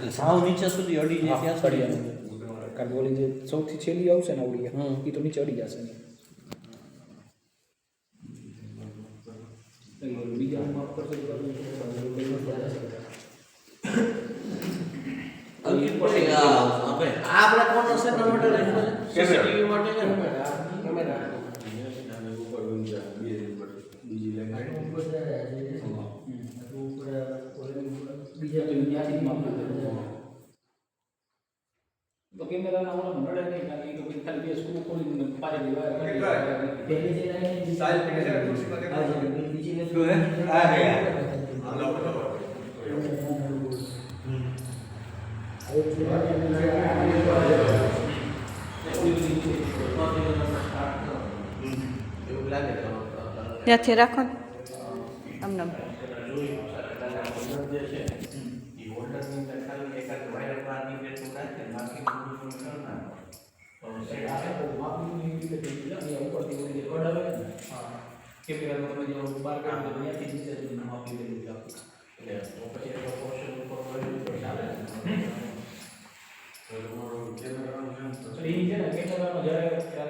સાવ નીચે સુધી અડી જાય ત્યાં સળિયા કારણ કે ઓલી જે સૌથી છેલ્લી આવશે ને આવડી એ તો નીચે અડી જશે બીજા માફ કરશે આપણે કોનો છે ટમેટો સીસીટીવી માટે છે તો કેમેરાના ઓલા નડે નહીં કારણ કે ખાલી બે સ્ક્રૂ ખોલીને પાછી દીવાય ત્યાંથી રાખો અમને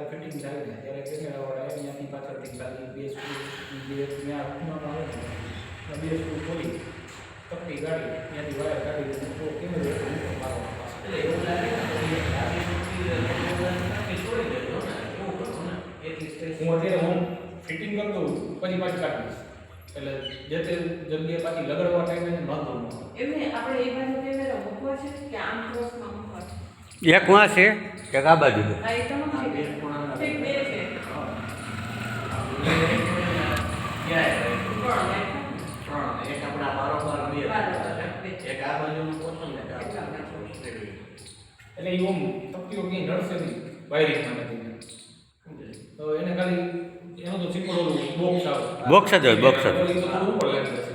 ફિટિંગ થાય ને ત્યારે કેમેરાવાળા અહીંયાથી પાછળથી ખાલી બે સ્ક્રૂ બે સ્ક્રૂ ખોલી તકતી ગાડી ત્યાંથી વાયર કાઢી કેમેરો એટલે એવું લાગે હું અત્યારે હું ફિટિંગ કરતો પછી પાછી કાઢીશ એટલે જે તે જગ્યાએ પાછી લગાડવા ટાઈમે વાંધો ન એમને આપણે એ બાજુ કેમેરા મૂકવો છે કે આમ ક્રોસમાં મૂકવો છે એક વાં છે કે આ બાજુ આ એક તમામ છે ઠીક બે છે એક આપણા બારોબાર બે એક આ બાજુનું પોષણ ને એટલે એ ઓમ તકતીઓ ક્યાંય નડશે નહીં વાયરિંગ માટે તો એને ખાલી એનો તો સિમ્પલ ઓલું બોક્સ આવે બોક્સ જ હોય બોક્સ જ ઉપર લાગી જશે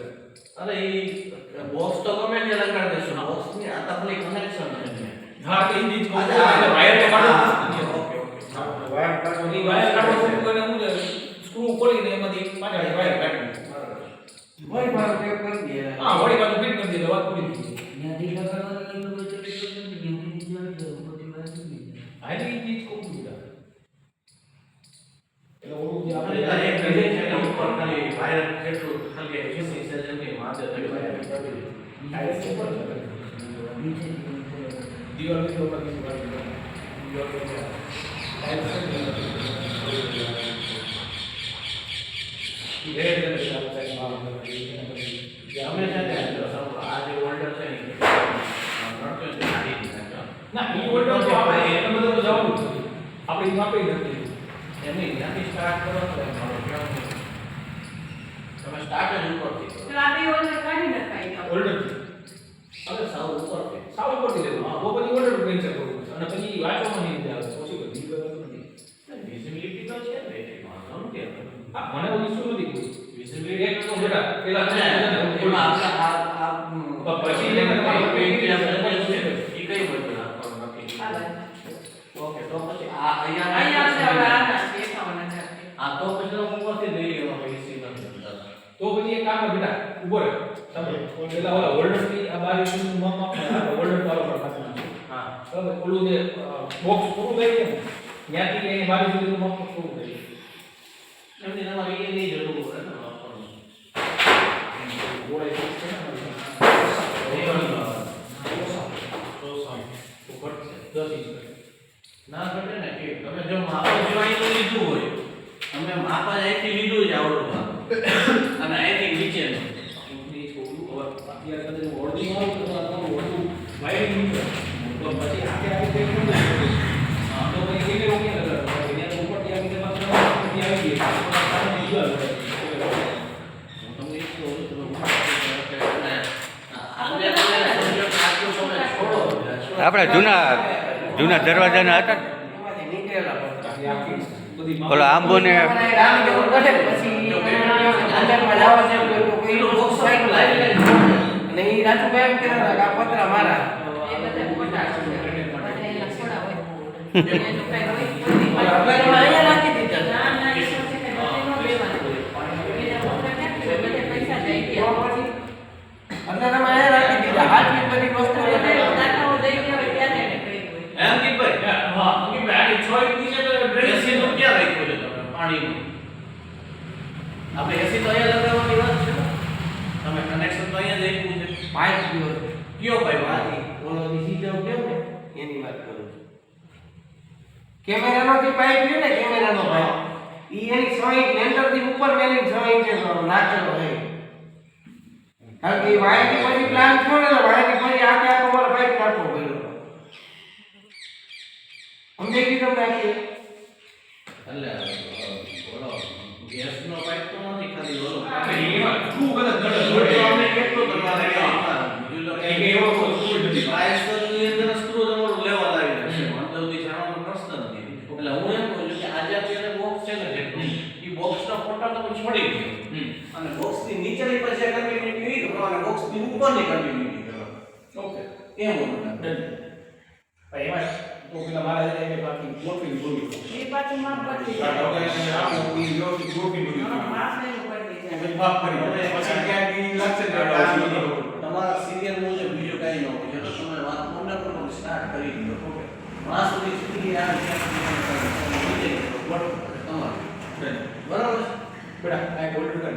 અરે એ બોક્સ તો ગમે તે લગાડી દેશું બોક્સ ની આ તકલી કનેક્શન છે હા તો એ જ કહું વાયર તો કાઢો ઓકે વાયર કાઢો એ વાયર કાઢો તો એને હું સ્ક્રૂ ખોલીને એમાંથી પાછળ વાયર કાઢી વળી પાછું ટેપ કરી દે હા વળી પાછું ફિટ કરી દે વાત પૂરી થઈ ત્યાંથી લગાડવાની હા એટલે એ ચીજ કહું છું એટલે ઓલું જે આપણે આપણે એક ડિઝાઇન છે ઉપર ખાલી વાયર કેટલું ખાલી 80 સેન્ટીમીટર ની માથે થઈ વાયર ડાયરેક્ટ ઉપર નીચે દીવાલ ની ઉપર ની દીવાલ અમે છે ને આ જે હોલ્ડર છે ને ના ઈ હોલ્ડર તો આપણે એટલું બધું તો જવાનું છે આપણે ઈ માપે નથી એમની ત્યાંથી સ્ટાર્ટ કરો તો મારો કેમ તમે સ્ટાર્ટ જ ઉપરથી કરો તો આ બે ઓર્ડર કાઢી નખાય હોલ્ડર હવે સાવ ઉપરથી સાવ ઉપરથી લેવું હા તો પછી હોલ્ડર કેન્સલ કરવું અને પછી વાંચવામાં નહીં આવે ઓછી બધી કરવાનું નથી વિઝિબિલિટી તો છે ને એટલે વાંધો નથી હા મને કોઈ ઇશ્યુ નથી કોઈ વિઝિબિલિટી એક તો બેટા પેલા એમાં આપણે આ પછી લેને તમારો પેઇન્ટ આપણે એ કઈ બધું રાખવાનું નથી ઓકે તો પછી આ અહીંયા છે હવે આ નાખીએ ખાવાના છે આ તો પછી ઉપરથી લઈ લેવાનો એસી નથી તો પછી એક કામ કર બેટા ઉભો રહે તમે પેલા ઓલા હોલ્ડર થી આ બારી નું માપ આપને હોલ્ડર વાળો પર ખાતું હા બરાબર ઓલું જે બોક્સ પૂરું થઈ જાય ને ત્યાંથી એની બારી સુધીનું માપ પૂરું થઈ જાય એમની તમારે એ નહીં જરૂર પડે ને વાપરવાનું ગોળાઈ છે ને ના ઘટે ને કે તમે જો માપા જોઈનું લીધું હોય તમે માપા અહીંથી લીધું જ આવડું અને અહીંથી નીચેનું અત્યારે કદાચ હોલ્ડિંગ આવે તો તમારું હોલ્ડિંગ વાયરિંગ તો પછી આગે આગે તે તો પછી કેમે રોકી લગાડો ત્યાં ઉપરથી આવીને પાછળ આવી ગઈ હું તમને એ કહું છું આપણા જૂના દરવાજાના હતા નીકળેલા પતરા. એ આખી બધી ઓલો આંબો ને અમારે રામ જેવું કરે ને પછી અંદરમાં જવા જેવું હોય તો કોઈનું બોક્સ સાઈડ લાવી લે. અને એ રાજુભાઈ એમ કહેતા હતા કે આ પતરા મારા. એ બધા ખોટા છે. બધા એના ખોડા હોય. એનું કાંઈ હોય જ હવે નહીં. અહીંયા રાખી દીધા. ના, ના, એ શું છે કે બધે ન લેવાનું. એના પતરા ક્યાંથી હોય? બધે પૈસા જઈ ગયા. અત્યારે અમે અહીંયા રાખી દીધા. આટલી બધી વસ્તુ બધે દાખલાઓ દઈ ગયા હોય ત્યારે એને કહ્યું હોય. હે અંકિતભાઈ? હા અંકિતભાઈ આ 6 નીચે તો એસી નું ક્યાં રાખ્યું છે તમે પાણીનું? આપણે એસી તો અહીંયા લગાવવાની વાત છે ને? તમે કનેક્શન તો અહીંયા જ આપ્યું છે. પાઇપ ગયો છે. કયો ભાઈ વાત? ઓલો સીધો કેમ ને એની વાત કરું છું. કેમેરાનો જે પાઇપ છે ને કેમેરાનો પાઇપ ઈ એની 6 ઇંચ લેન્ડર થી ઉપર મેલીને 6 ઇંચ નાખેલો છે. કારણ કે વાયર થી પછી પ્લાન થયો ને વાયર થી પછી આખે આખો મારો પાઇપ નાખવો પડ્યો. સમજાઈ ગયું તમને આખી? એટલે ઓલો ગેસનો પાઇપ તો નથી ખાલી ઓલો એમાં ખૂબ બધા દળ તો જોડે આપણે કેટલું તમારે બીજું તો એક એવો સ્કૂલ નથી પાયસની અંદર સ્ક્રૂ તમારું લેવા લાવી દેશે. વાંધો નથી, જાણવાનો પ્રશ્ન નથી. એટલે હું એમ કહું છું કે આજે અત્યારે બોક્સ છે ને જે એ બોક્સના ફોટા તમે છોડી દો અને બોક્સની નીચેની પછી કન્ટિન્યુટી કરો અને બોક્સની ઉપરની કન્ટિન્યુટી કરો. ઓકે એમ બોલું ભાઈ એમાં તો પેલા મારા જે બાકી ગોઠવી બોલી એ પાછું માપ બદલી આ જાય. લોકો આ મોટી વ્યવસ્થિત ગોઠવી બોલી હા, માપને એવું બદલી જાય. પછી ભાગ કરી પછી ક્યાંક ઈ લાગશે કે આ તમારા સિરિયલ મુજબ બીજું કઈ ન હોય. જો તમે વાત મોટા પર સ્ટાર્ટ કરી દો ઓકે માં સુધી સુધી આ તમારે બરાબર છે? બેટા આ ગોલ્ડ કર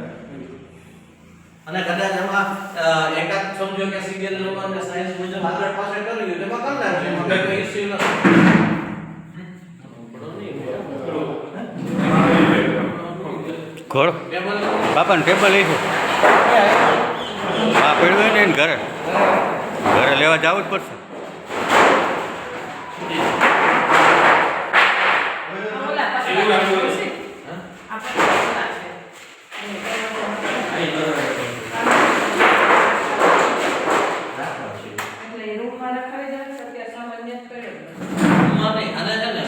અને કદાચ એમાં એકાદ સમજો કે સિરિયલ નંબર અને સાયન્સ મુજબ આગળ પાછળ કર્યું હોય તો એમાં કરી નાખજો. એમાં કઈ ઇશ્યુ નથી. બરોબર નહીં? ઘોડો ટેબલ બાપાને ટેબલ લઈ છે હા પડ્યું હોય ને એને ઘરે લેવા જવું જ પડશે. આ ઓલા પતરા છે. આ પતરા છે. એટલે એ રૂમમાં રખાવી દે તો ત્યાં સામાન્ય જ કર્યો. નહીં આને છે ને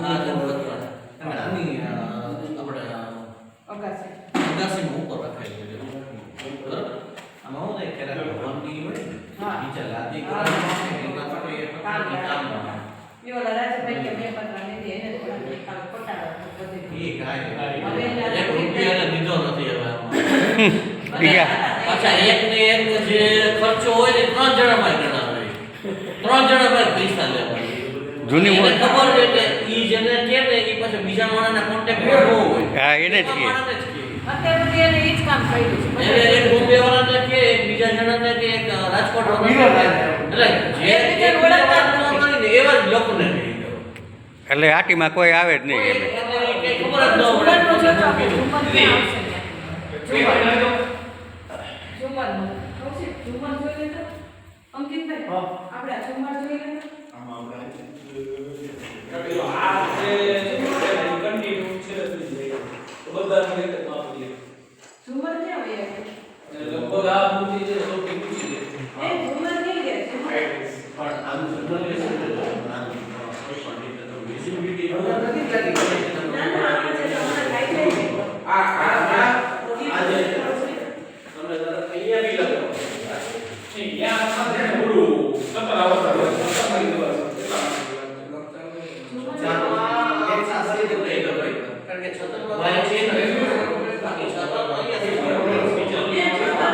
આ જે બરોબર અને આની આપણે અગાસી. અગાસીમાં ઉપર રખાય છે બરાબર. આમાં હું થાય કે ભગવાનની હોય ને હા. નીચે લાદી હા. એના માટે એ પત્રની કામમાં એ ઓલા રાજભાઈ કે બે પતરા લીધી એને થોડા દેખાવ ખોટાડો બધે. એ કાંઈ હવે એને એક રૂપિયો એને દીધો નથી હવે આમાં. બીજા પાછા એક ને એક જે ખર્ચો હોય ને 3 જણામાં ગણાવે. 3 જણામાં પૈસા લેવા. જૂની એને મોજ ખબર છે કે ઈ જેને કે ને ઈ પછી બીજા માણસના કોન્ટેક્ટમાં ન હોય. હા એને જ કહે માણસને જ કહે. અત્યારે બધી એને ઈ જ કામ કર્યું છે. એને એક બોમ્બે વાળાને કે એક બીજા જણાને કે એક રાજકોટ વાળાને એટલે જે એકબીજાને એકબીજા ઓળખતા વાત ન કરી ને એવા જ લોકોને કહી દો. એટલે આટીમાં કોઈ આવે જ નહીં કોઈ એટલે એને કઈ ખબર જ ન ઝુમરનું પડે. જોજો આપણે ઝુમર ક્યાં આવશે ત્યાં? એ ઝુમરનું. કૌશિક, ઝુમર જોઈ લેતો? અંકિતભાઈ, આપણે આ ઝુમર જોઈ લેતો? પેલો આ જે કન્ટિન્યુ છે તો બધા મને એક માપ દે ઝુમર ક્યાં હોય આપણે? લગભગ આ મૂર્તિ છે સૌથી ઊંચી છે એ ઝુમર ક્યાં ગયા? ઝુમર? પણ આમ જર્નલિસ્ટ છે તો આમ કોઈ પણ રીતે તો વિઝિબિલિટી નથી લાગી. ના, ના, આપણે જે તમારા guideline છે. આ આજે તમે જરા અહીંયા બી લખો. યા સાથે બોલું સતર આવતા તમારી દવા ચાલો એક સાસરી તો લઈ લો ભાઈ કારણ કે છતરમાં ભાઈ છે ને બાકી છતરમાં અહીંયા એ ઝુમર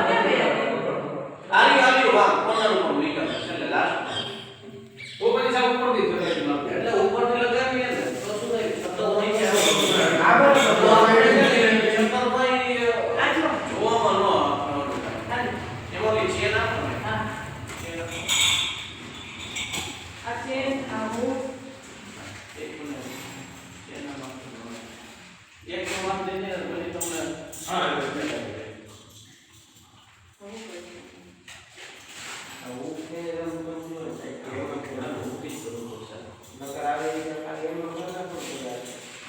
ક્યાં ગયા? આરી વાહ કોના ઉપર નીકળે એટલે લાસ્ટ તો પછી સાવ ઉપર દી જરા માપ એટલે ઉપરથી લગાવીએ ને તો શું થાય છતર નીચે આવે આગળ તો આપણે છતરમાં આ જો. જોવામાં ન આવે એમાંથી છે ના પડે હા. આ ચેન, આ બૂટ. એક મિનિટ એના માટે એક સમાન દેને પછી તમને હા આવું કે એમ બધું હોય છે કે એમાં થોડા રૂપી જરૂર છે નકર આવે એ ખાલી એમનો ન નાખો પડે.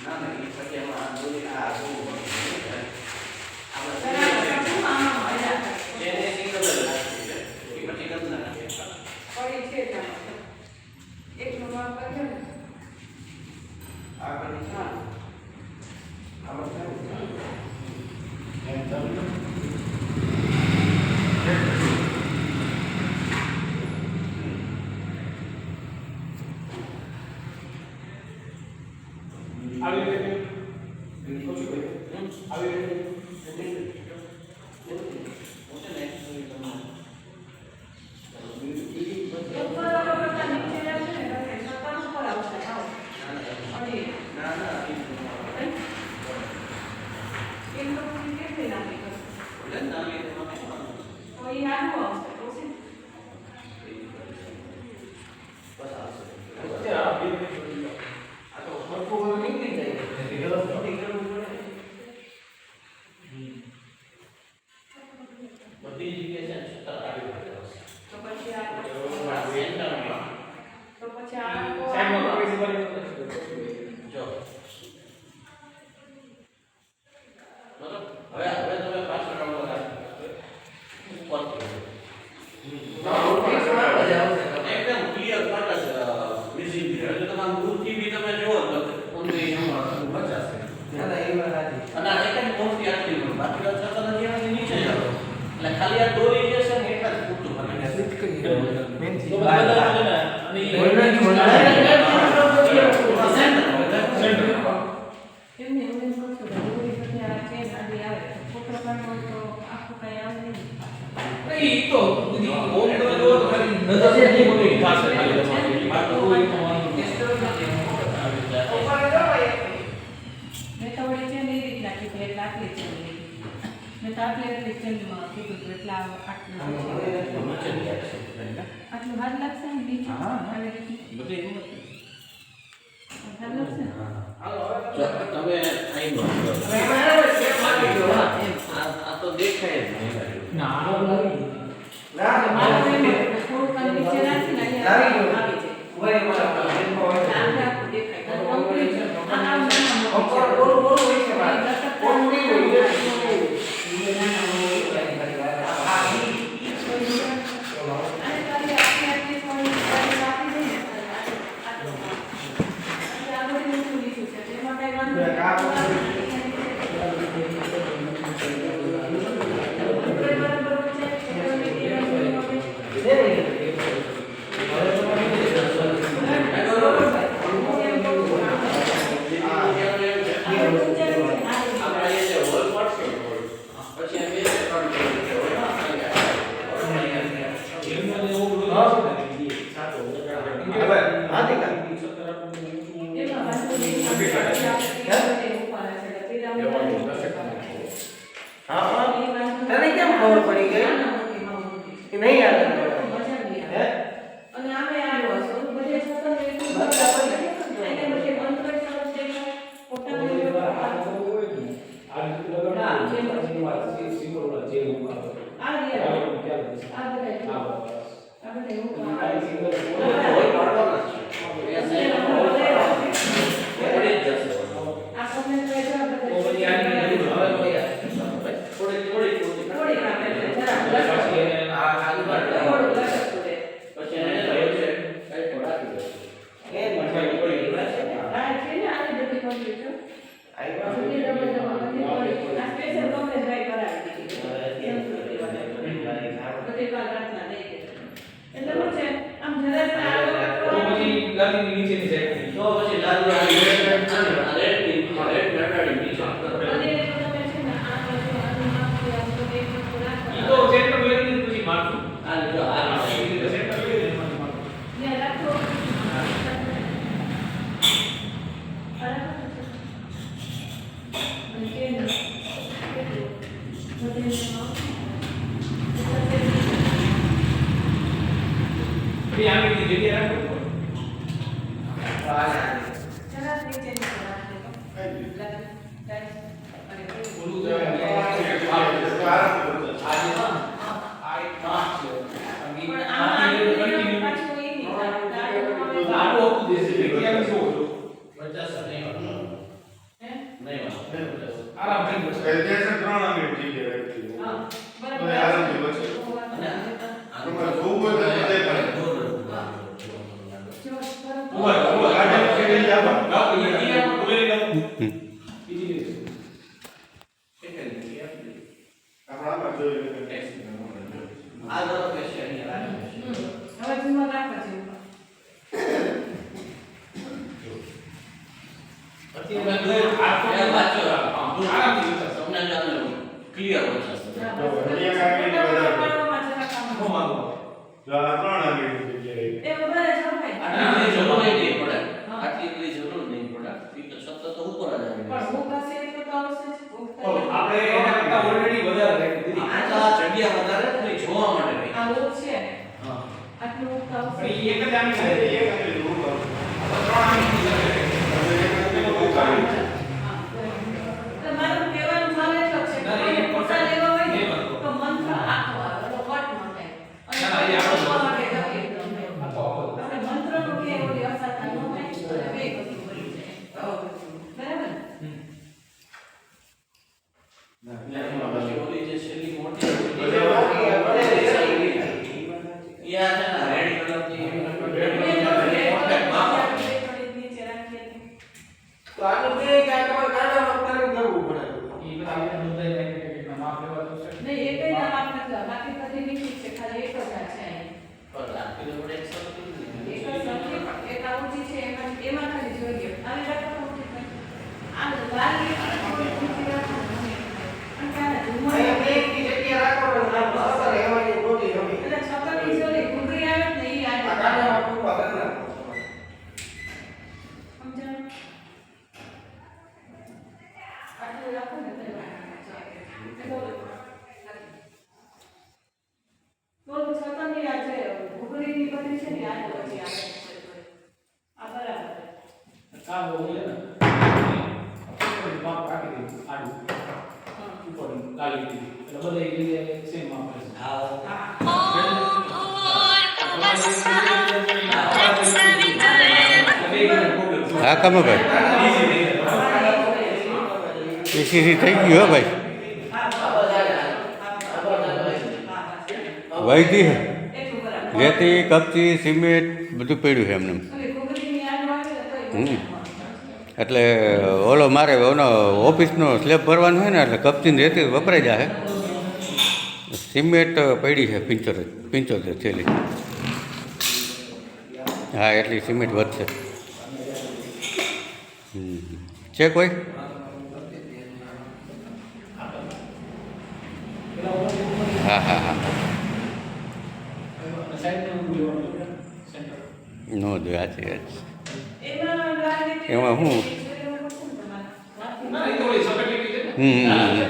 ના ના એ પછી એમાં આ જોઈ આ જોવું આપણે બરાબર. શું આમાં મળ્યા? જેને સિંગલ જ રાખી છે એ પછી ગંધ ના નાખે પડી છે ત્યાં. એકનું માપ કર્યું ને. હા. આવી રીતે પૂછું ભાઈ આવી રીતે ઉપર કરતા નીચે રહેશે ને એટલે સત્તર ઉપર આવશે આવો. અને એમ તો પછી કેટલી લાંબી કરશે? તો એ નાનું આવશે તો છે. આ તો સરખું બધું નીકળી જાય વ્યવસ્થિત કરવું પડે. બધી જગ્યાએ છે ને છતાં આવી પડે તો પછી આ સેન્ટરમાં તો પછી આ સાઈડમાં કોઈ સિવાય જો બરાબર હવે તમે પાછળ રાઉન્ડ લગાવો ઉપર એકદમ ક્લિયર કટ છે વિઝિબલ એટલે તમારું દૂરથી બી તમે જુઓ તો ઓનલી નંબર બચાશે ના એ વાત સાચી. અને આ એક જ મોટી આટલી હોય બાકી તો છતાં નથી એનાથી નીચે જાવ એટલે ખાલી આ દોરી જે છે ને એટલા જ પૂરતું બને મેન તો ચીજ બધા વાત. છે ને અને એમને એવું એમ કહું છું કે દોરી પછી આ ચેન આડી આવે તો ફોટો પાડવો હોય તો આખું કઈ આવે નહીં. ઈ તો બધી ઓમ તો જો ખાલી નજર છે નહીં બોલી ખાસ ખાલી તમારી વાત તો કોઈ તો વાંધો નહીં. ઉપર જો ભાઈ મેં તો વળી ચેન એ રીતના કીધી એટલે આટલી ચેન લીધી. મેં તો આટલી એટલી ચેનમાં કીધું હતું એટલે આટલું આટલું હાથ લાગશે ને નીચે આવી રીતે બધી એમ જ હાથ લાગશે ને? જો તમે આઈ નો આ તો દેખાય જ નહીં ના આ લાગી ના મારું એમ હતું કે થોડુંક આમ નીચે રાખીને અહીંયા લાવી દો. આવી જાય. વળી મારા પેનમાં હોય છે. આમ આખું દેખાય. કારણ કે complete આ આમ નાના ઉપર મોટી છે. બોલું બોલું હોય છે વાત. બોલું નહીં હોય. નાના મોટી છે. આ ઈ અને ખાલી આટલી આટલી થોડી સાઈઝ આપી દઈએ ને આટલું. અને આ બધું ઊંચું નીચું છે. એમાં કાંઈ વાંધો નહીં. ઉપર બરાબર છે. દે નહીં. એમાં એવું બોલું છે ને સાચો હવે હાથી કા હા હા તને કેમ ખબર પડી ગઈ કે નહીં આવે હે અને આમે આવ્યો હશે તો બધે છતાં એટલું બધા પડી એને બધે અંતર સરસ દેખાય ફોટા આ તો હોય ને આ રીતે લગાડવાનું વાત છે સિમ્બોલ જે ઉપર આ રહ્યા આ ક્યાં આ બધા આ આ બધા એવું આ સિંગલ આ તમને તો એટલા તો બધા પછી આની જરૂર હવે થોડી આપે એટલે જરા પછી એને આ આગળ થોડું લટકતું રહે. એ મજા પડી આ છે ને આની બધી કોમ્પ્યુટર આવ્યા બધી ડબલ ડબલ બધી પડી. આ સ્પેશિયલ તમને ટ્રાય કરાવી દીધી બધી કાલ રાતના દઈ દે એટલે શું છે આમ જરા તો પછી ગાદીની નીચેની સાઈડ તો પછી લાલ રેડ નીચે અને તમે છે ને આ બાજુ આનું નાખી આમ તો એક વસ્તુ ઈ રાખો તો સેન્ટર લઈને પછી મારતું આ જો આ સેન્ટર લઈને એમાંથી મારતું ને રાખો અને કે ને કેટલું બધે પછી આની જગ્યા રાખો જરા નીચે નીચે રાખો ઓલું અને પણ આ પાછું એ નહીં આટલું હતું દેશે જગ્યા શું હતું હે આરામ થઈ જશે હા બરાબર ઉભા ઉભા ગાડી છે ગાડી હમ. બીજી રીતે. કેટલી જગ્યાએ આપી? આપણે આમાં જોઈએ કે આ ધારો કે છે અહીંયા રાખે છે. હવે જૂનો રાખો છે અત્યારે આ તો વાંચો. આરામથી વિચારશો. તમને જાણો ક્લિયર હોય છે. હું માંગુ. જો આ 3 આગળની જગ્યાએ આટલી જરૂર નહીં પડે. આટલી જરૂર નહીં પડે. એ તો સતત ઉપર જ આવી આપણે એના કરતા ઓલરેડી વધારે રાખી દીધી. આ તો આ જગ્યા વધારે ખાલી જોવા માટે નહીં. હા. આટલું ઉગતા પણ આવશે. ઈ એક જ આની છે. એક આગળ રૂમ આવે. ત્રણ આની છે. તો મારું કહેવાનું મારે એટલો છે કે કોઈ ફોટા લેવા હોય ને તો મંત્ર આખો આવે એટલે વટ ન થાય. ના, એ અને આપણો બોલવા માટે તકલીફ ન થાય. આખો આખો. આપણે મંત્રનો કે ઓલી અસાતા ન થાય એટલે બે વસ્તુ બની જાય. બરાબર ને? પછી ઓલી જે છેલ્લી મોટી બધા યા છે ને રેડ કલરની નીચે રાખીએ તો આનું કે આ તમારે કાઢવાનું કરીને કરવું પડે. ઈ બધા બધાય રાખી માપ લેવા તો છે. નહીં એકઈ ના માપ નથી બાકી બધી નીચે છે ખાલી એક જ આ છે અહીં. પર રાખી દો એક સરખી એક જ સર્કિટ, એક આ ઊંચી છે એમાં ખાલી જોઈએ આને રાખો તો ઊંચી થાય. આ લાલ લીટી થોડી ઊંચી રાખો ને મને એમ થાય. અને ક્યારે ઝુમર અહીંયા બેની જગ્યા રાખવાનું આ અસર એવાની મોટી નવી. એટલે છકડી જોલી ઘૂઘરી આવે ને ઈ આ આ કાઢવામાં પૂરવા કરી નાખો. સમજાણું? આટલું રાખો ને તો થોડું છકડી આ છે ઘૂઘરીની બધી છે ને આ પછી આવે છે. આ બરાબર કામ બહુ છે ને. માપ રાખી દીધું આડું. ઉપર ગાલી દીધી. એટલે બધા એક જગ્યાએ સેમ માપ રહેશે. હા હા કમભાઈ એસીસી થઈ ગયું હો ભાઈ વૈધી હે એટલું બરાબર. રેતી કપચી સિમેન્ટ બધું પડ્યું છે એમને ઓલી ઘૂઘરીની આડું આવે ને તોય હમ. એટલે ઓલો મારે ઓનો ઓફિસનો સ્લેબ ભરવાનો હોય ને એટલે કપચીને રેતી વપરાઈ જાય સિમેન્ટ પડી છે 75 થેલી હા એટલી સિમેન્ટ વધશે છે કોઈ હા હા હા સાઈડનું લેવાનું સેન્ટર. નો દો સાચી વાત છે. એમાં લાલ લીટી એમાં હું? ના, એ તો ઓલી સપાટી છે ને. હમ.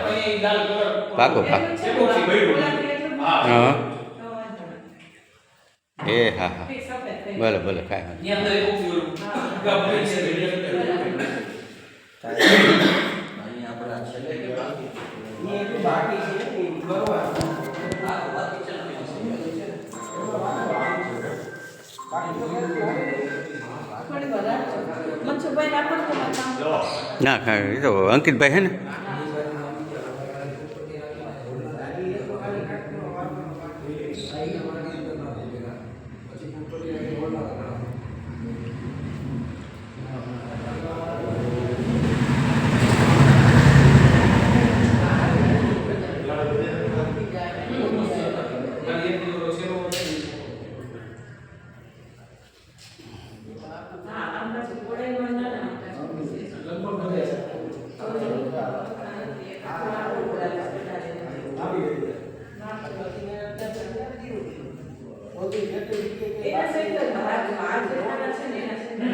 પણ એ લાલ કલર પાકો પાકો એનું છે ને, એપોક્સી ભર્યું. ગુલાબી એટલું હા. હા તો વાંધો નહીં. એ હા હા ફિક્સ સફેદ થઈ ભલે ભલે કાંઈ વાંધો ની અંદર એપોક્સી ઓલું ગાભરી છે. અહીંયા આપણે આ છેલ્લે કે બાકી એ એટલું બાકી છે ને એ કરવાનું. આ બાકી છે ને થોડી વધારે મનસુખભાઈ રાખો ને તમારે કામ. ના કાંઈ એ તો અંકિતભાઈ છે ને હા આમ પછી ગોળાઈમાં ના નાખતા. લગભગ બધે છે. એના સેન્ટર બહાર આ જેટલા છે ને એના સેન્ટર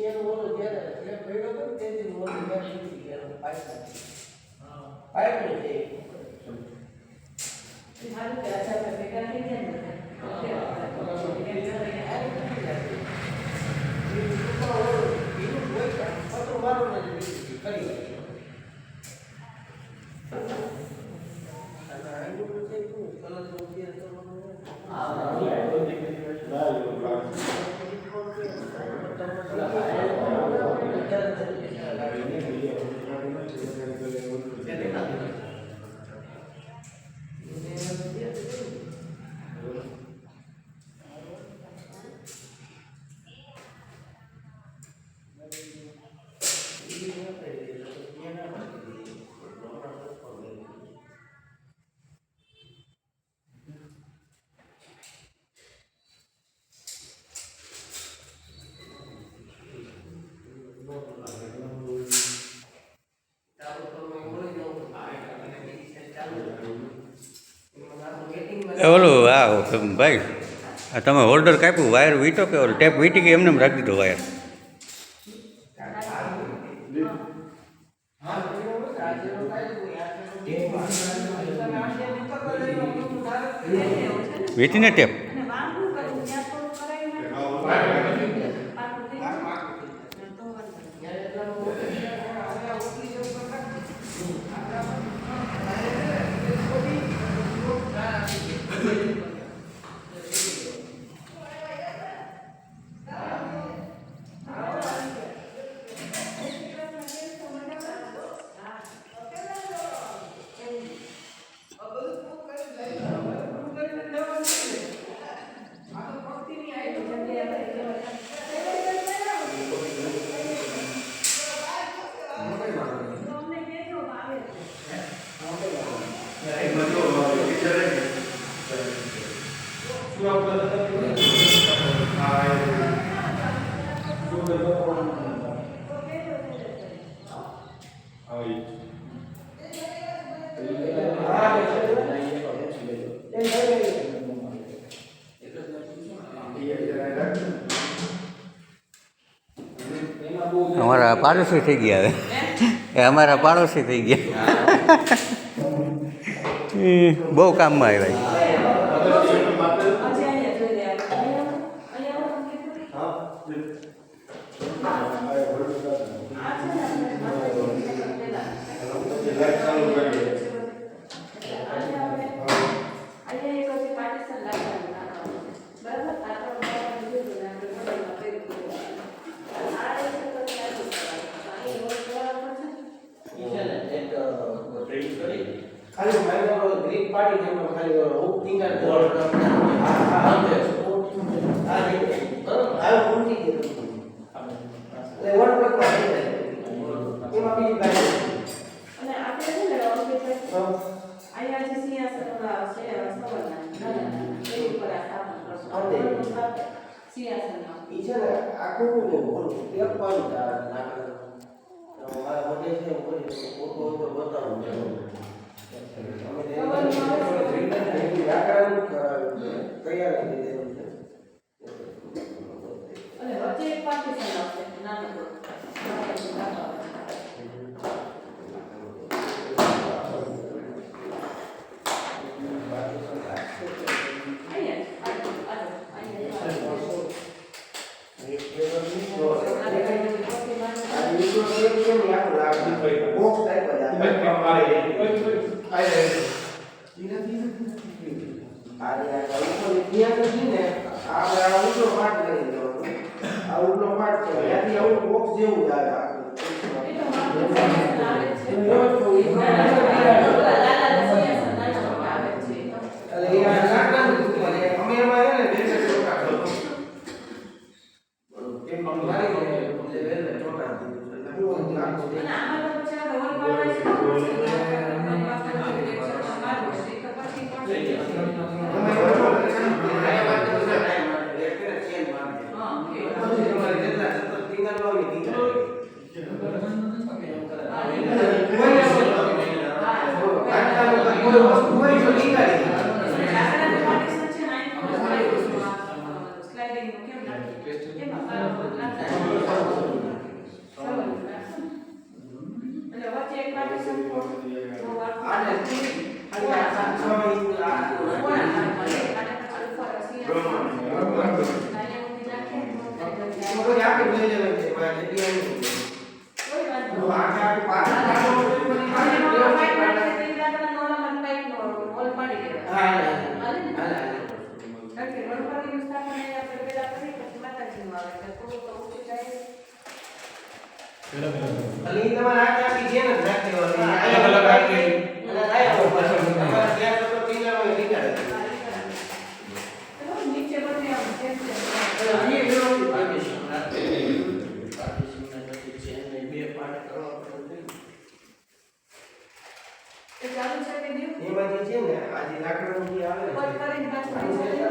એનું ઓલું જ્યારે સ્લેબ પડ્યો હતો ને તેથી ઓલું મેં તૂટી ગયેલું પાઇપનું છે. સારું કે આછા ભેગા થઈ જાય ને આ ઓલું હા ભાઈ આ તમે હોલ્ડર કાપ્યું વાયર વીટો કે ઓલું ટેપ વીટી કે એમને એમ રાખી દીધો વાયર વીટીને ટેપ અને વાંધું કરું ત્યાં થોડું કરાયું ને પાકું થઈ ગયું. તો વાંધો નહીં. અમને કહેજો આવે છે. અમારા પાડોશી થઈ ગયા હવે એ અમારા પાડોશી થઈ ગયા એ બહુ કામમાં આવ્યા હજી અહીંયા જોઈ લે આપણે. અહીંયા આવો તમને કીધું. આ છે ને આપણે પેલા. અહીંયા એક હજી પાર્ટીશન લાગવાનું. બરાબર? આ તો બરાબર લીધું ને આપણે મોડેલમાં પહેરી દીધું. આ રીતે તો ચાલુ કરવાનું. અહીં રોજ બરાબર છે. ખાલી મારી ગ્રીક પાર્ટી જેમ ખાલી હુક ટીંગર અને આપણે છે ને અહીંયા જે સિંહાસન ઓલા છે સવારના નાના એ ઉપર આ સ્થાપન કરશું. સિંહાસનમાં. ઈ છે ને આખું ટેપ પાડી મારા મોટે છે ફોટો બતાવું વ્યાકરણ કરાવ્યું છે તૈયાર કરી દેવું છે અને વચ્ચે એક પાર્ટીશન આવશે નાનકડું. એમાં જે છે ને આજે લાકડાનું જે આવે ને